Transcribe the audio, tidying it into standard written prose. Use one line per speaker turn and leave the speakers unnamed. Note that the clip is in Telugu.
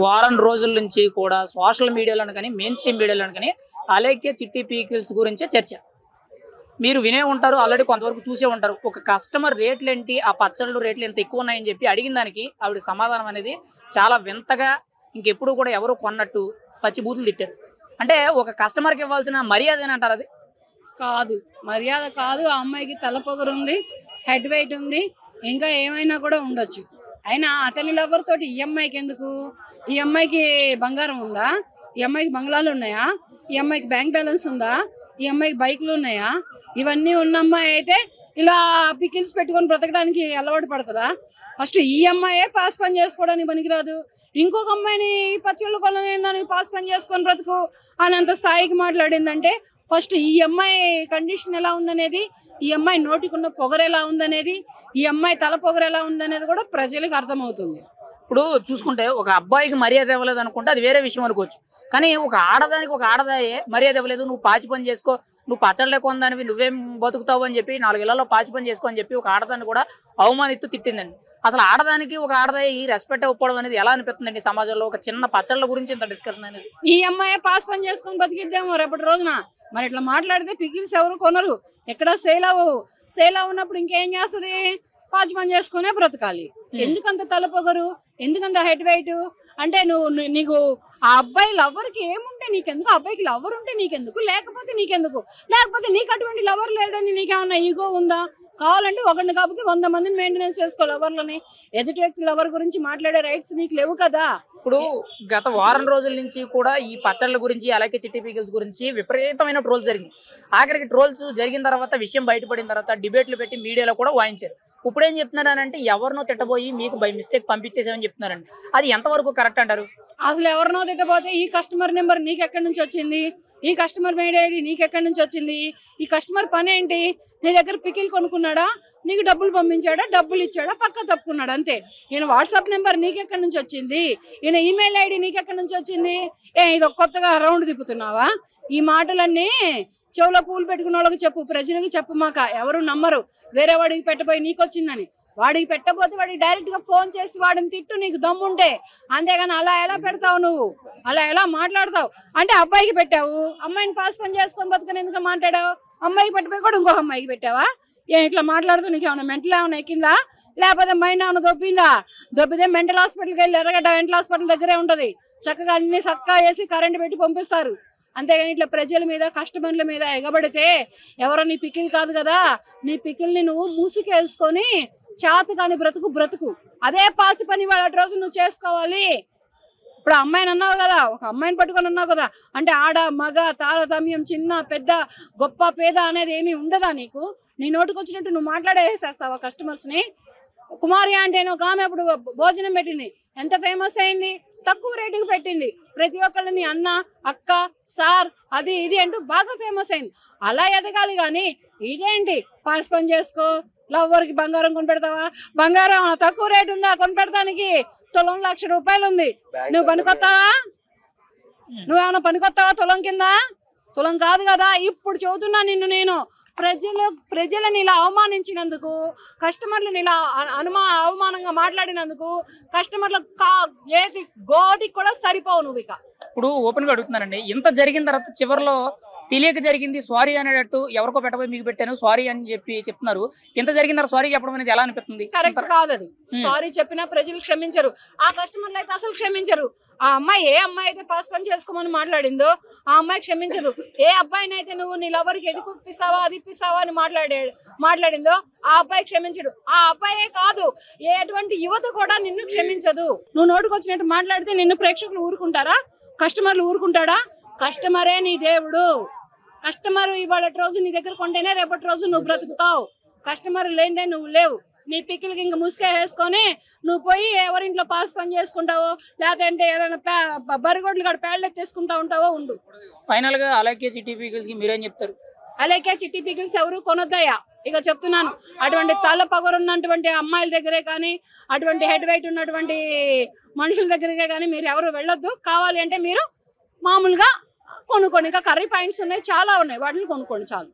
వారం రోజుల నుంచి కూడా సోషల్ మీడియాలోను కానీ మెయిన్ స్ట్రీమ్ మీడియాలోను కానీ అలేఖ్య చిట్టి పీకిల్స్ గురించే చర్చ. మీరు వినే ఉంటారు, ఆల్రెడీ కొంతవరకు చూసే ఉంటారు. ఒక కస్టమర్ రేట్లు ఏంటి, ఆ పచ్చళ్ళు రేట్లు ఎంత ఎక్కువ ఉన్నాయని చెప్పి అడిగిన దానికి ఆవిడ సమాధానం అనేది చాలా వింతగా, ఇంకెప్పుడు కూడా ఎవరు కొన్నట్టు పచ్చి బూతులు తిట్టారు. అంటే ఒక కస్టమర్కి ఇవ్వాల్సిన మర్యాద అని అంటారు. అది
కాదు, మర్యాద కాదు. ఆ అమ్మాయికి తలపొగరు ఉంది, హెడ్ వెయిట్ ఉంది, ఇంకా ఏమైనా కూడా ఉండొచ్చు. అయినా అతని లవర్ తోటి ఈ అమ్మాయికి ఎందుకు? ఈ అమ్మాయికి బంగారం ఉందా? ఈ అమ్మాయికి బంగ్లాలు ఉన్నాయా? ఈ అమ్మాయికి బ్యాంక్ బ్యాలెన్స్ ఉందా? ఈ అమ్మాయికి బైక్లు ఉన్నాయా? ఇవన్నీ ఉన్న అమ్మాయి అయితే ఇలా పికిల్స్ పెట్టుకొని బ్రతకడానికి అలవాటు పడుతుందా? ఫస్ట్ ఈ అమ్మాయే పాస్ పని చేసుకోవడానికి పనికిరాదు. ఇంకొక అమ్మాయిని పచ్చళ్ళు కొనలేదని పాస్ పని చేసుకొని బ్రతుకు అని అంత స్థాయికి మాట్లాడిందంటే ఫస్ట్ ఈ అమ్మాయి కండిషన్ ఎలా ఉందనేది, ఈ అమ్మాయి నోటికున్న పొగరు ఎలా ఉందనేది, ఈ అమ్మాయి తల పొగరు ఎలా ఉందనేది కూడా ప్రజలకు అర్థమవుతుంది.
ఇప్పుడు చూసుకుంటే ఒక అబ్బాయికి మర్యాద ఇవ్వలేదు అనుకుంటే అది వేరే విషయం అనుకోవచ్చు. కానీ ఒక ఆడదానికి ఒక ఆడదాయే మర్యాద ఇవ్వలేదు, నువ్వు పాచి పని చేసుకో, నువ్వు పచ్చళ్ళే కొందానివి, నువ్వేం బతుకుతావు అని చెప్పి 4 ఇళ్లలో పాచి పని చేసుకో అని చెప్పి ఒక ఆడదాన్ని కూడా అవమానిస్తూ తిట్టిందండి. అసలు ఆడదానికి ఒక ఆడదాయి రెస్పెక్ట్ ఇవ్వకపోవడం అనేది ఎలా అనిపిస్తుందండి సమాజంలో? ఒక చిన్న పచ్చళ్ళ గురించి ఇంత డిస్కషన్ అనేది.
ఈ అమ్మాయి పాస్ పని చేసుకొని బతికిద్దాము రేపటి రోజున. మరి ఇట్లా మాట్లాడితే పికిల్స్ ఎవరు కొనరు, ఎక్కడ సేల్ అవ్వవు. సేల్ అవ్వనప్పుడు ఇంకేం చేస్తుంది? పాచి పని చేసుకునే బ్రతకాలి. ఎందుకంత తలపొగరు, ఎందుకంత హెడ్ వెయిట్? అంటే నీకు ఆ అబ్బాయి లవర్కి ఏముంటే నీకెందుకు? అబ్బాయికి లవర్ ఉంటే నీకెందుకు? లేకపోతే నీకెందుకు? లేకపోతే నీకు అటువంటి లవర్ లేడని నీకేమన్నా ఈగో ఉందా? కావాలంటే ఒకరిని కాబట్టి 100 మందిని మెయింటెనెన్స్ చేసుకో లవర్లని. ఎదుటి వ్యక్తి లవర్ గురించి మాట్లాడే రైట్స్ నీకు లేవు కదా.
ఇప్పుడు గత వారం రోజుల నుంచి కూడా ఈ పచ్చళ్ళ గురించి, అలాగే చిట్టి పీకిల్స్ గురించి విపరీతమైన ట్రోల్స్ జరిగింది. ఆఖరికి ట్రోల్స్ జరిగిన తర్వాత, విషయం బయటపడిన తర్వాత డిబేట్లు పెట్టి మీడియాలో కూడా వాయించారు. ఇప్పుడు ఏం చెప్తున్నారనంటే ఎవరినో తిట్టబోయి మీకు బై మిస్టేక్ పంపించేసామని చెప్తున్నారండి. అది ఎంతవరకు కరెక్ట్ అంటారు?
అసలు ఎవరినో తిట్టబోతే ఈ కస్టమర్ నెంబర్ నీకెక్కడి నుంచి వచ్చింది? ఈ కస్టమర్ మెయిల్ ఐడి నీకెక్కడి నుంచి వచ్చింది? ఈ కస్టమర్ పని ఏంటి? నీ దగ్గర పికిల్ కొనుక్కున్నాడా? నీకు డబ్బులు పంపించాడా? డబ్బులు ఇచ్చాడా? పక్క తప్పుకున్నాడు అంతే. ఈయన వాట్సాప్ నెంబర్ నీకెక్కడి నుంచి వచ్చింది? ఈయన ఈమెయిల్ ఐడి నీకెక్కడి నుంచి వచ్చింది? ఇది కొత్తగా రౌండ్ తిప్పుతున్నావా? ఈ మాటలన్నీ చెవులో పూలు పెట్టుకున్న వాళ్ళకి చెప్పు, ప్రజలకు చెప్పు. మాక ఎవరు నమ్మరు. వేరే వాడికి పెట్టబోయి నీకు వచ్చిందని. వాడికి పెట్టబోతే వాడికి డైరెక్ట్ గా ఫోన్ చేసి వాడిని తిట్టు నీకు దమ్ముంటే. అంతేగాని అలా ఎలా పెడతావు? నువ్వు అలా ఎలా మాట్లాడతావు? అంటే అబ్బాయికి పెట్టావు, అమ్మాయిని పాస్ పని చేసుకొని బతుకని ఎందుకు మాట్లాడావు? అమ్మాయికి పెట్టిపోయి కూడా ఇంకొక అమ్మాయికి పెట్టావా? ఇట్లా మాట్లాడుతూ నీకు ఏమన్నా మెంటల్ ఏమైనా ఎక్కిందా? లేకపోతే మైండ్ ఏమైనా దొబ్బిందా? దొబ్బితే మెంటల్ హాస్పిటల్కి వెళ్ళి ఎర్రగడ్డ మెంటల్ హాస్పిటల్ దగ్గరే ఉంటది. చక్కగా అన్ని చక్కగా వేసి కరెంట్ పెట్టి పంపిస్తారు. అంతేగాని ఇట్లా ప్రజల మీద, కస్టమర్ల మీద ఎగబడితే ఎవరో నీ పికిల్ కాదు కదా. నీ పికిల్ని నువ్వు మూసుకేసుకొని చాతు కాని బ్రతుకు. అదే పాసి పని వాళ్ళ రోజు నువ్వు చేసుకోవాలి. ఇప్పుడు అమ్మాయిని అన్నావు కదా, ఒక అమ్మాయిని పట్టుకొని అన్నావు కదా. అంటే ఆడ మగ తారతమ్యం, చిన్న పెద్ద గొప్ప పేద అనేది ఏమీ ఉండదా నీకు? నీ నోటికి వచ్చినట్టు నువ్వు మాట్లాడేసేస్తావా కస్టమర్స్ ని? కుమారి అంటే ఒక ఆమె అప్పుడు భోజనం పెట్టింది, ఎంత ఫేమస్ అయింది? తక్కువ రేటుకి పెట్టింది. ప్రతి ఒక్కళ్ళని అన్న, అక్క, సార్, అది ఇది అంటూ బాగా ఫేమస్ అయింది. అలా ఎదగాలి కానీ ఇదేంటి పాస్ పని చేసుకో, లవ్వర్కి బంగారం కొనిపెడతావా? బంగారం తక్కువ రేటు ఉందా కొనిపెడతానికి? తులం 1,00,000 రూపాయలు ఉంది. నువ్వు పనికొత్తావా? నువ్వేమన్నా పనికొత్తావా తులం కింద? తులం కాదు కదా. ఇప్పుడు చెబుతున్నా నేను ప్రజలని ఇలా అవమానించినందుకు, కస్టమర్లను ఇలా అవమానంగా మాట్లాడినందుకు కస్టమర్ల గోటికి కూడా సరిపోవు నువ్వు. ఇక
ఇప్పుడు ఓపెన్ గా అడుగుతున్నానండి, ఇంత జరిగిన తర్వాత చివరిలో తెలియక జరిగింది సారీ అనేటట్టు ఎవరికో పెట్టబోయి మీకు పెట్టాను సారీ అని చెప్పి చెప్తున్నారు. ఇంత జరిగిన తర్వాత సారీ చెప్పడం అనేది ఎలా అనిపిస్తుంది?
కరెక్ట్ కాదు అది. సారీ చెప్పినా ప్రజలు క్షమించరు, ఆ కస్టమర్లు అయితే అసలు క్షమించరు. ఆ అమ్మాయి ఏ అమ్మాయి అయితే పాస్ పని చేసుకోమని మాట్లాడిందో ఆ అమ్మాయి క్షమించదు. ఏ అబ్బాయిని అయితే నువ్వు నీ లవర్కి ఎది ఇప్పిస్తావా, అది ఇప్పిస్తావా అని మాట్లాడిందో ఆ అబ్బాయి క్షమించడు. ఆ అబ్బాయే కాదు, ఎటువంటి యువత కూడా నిన్ను క్షమించదు. నువ్వు నోటికి వచ్చినట్టు మాట్లాడితే నిన్ను ప్రేక్షకులు ఊరుకుంటారా? కస్టమర్లు ఊరుకుంటాడా? కస్టమరే నీ దేవుడు. కస్టమర్ ఇవాళ రోజు నీ దగ్గర కొంటేనే రేపటి రోజు నువ్వు బ్రతుకుతావు. కస్టమర్ లేనిదే నువ్వు లేవు. నీ పికిల్కి ఇంక ముసుక వేసుకొని నువ్వు పోయి ఎవరింట్లో పాస్ పని చేసుకుంటావో, లేదంటే ఏదైనా బరిగొడ్లు కాడ పేడలు ఎత్తేసుకుంటా ఉంటావో ఉండు.
ఫైనల్ గా అలేఖ్య చిట్టి పీకిల్స్ కి మీరేం చెప్తారు?
అలేఖ్య చిట్టి పీకిల్స్ ఎవరు కొనొద్దయ్యా. ఇక చెప్తున్నాను, అటువంటి తల పగరున్నటువంటి అమ్మాయిల దగ్గరే కానీ, అటువంటి హెడ్ వెయిట్ ఉన్నటువంటి మనుషుల దగ్గరకే కానీ మీరు ఎవరు వెళ్ళొద్దు. కావాలి అంటే మీరు మామూలుగా కొనుక్కోండి. ఇంకా కర్రీ పాయింట్స్ ఉన్నాయి, చాలా ఉన్నాయి, వాటిని కొనుక్కోండి చాలు.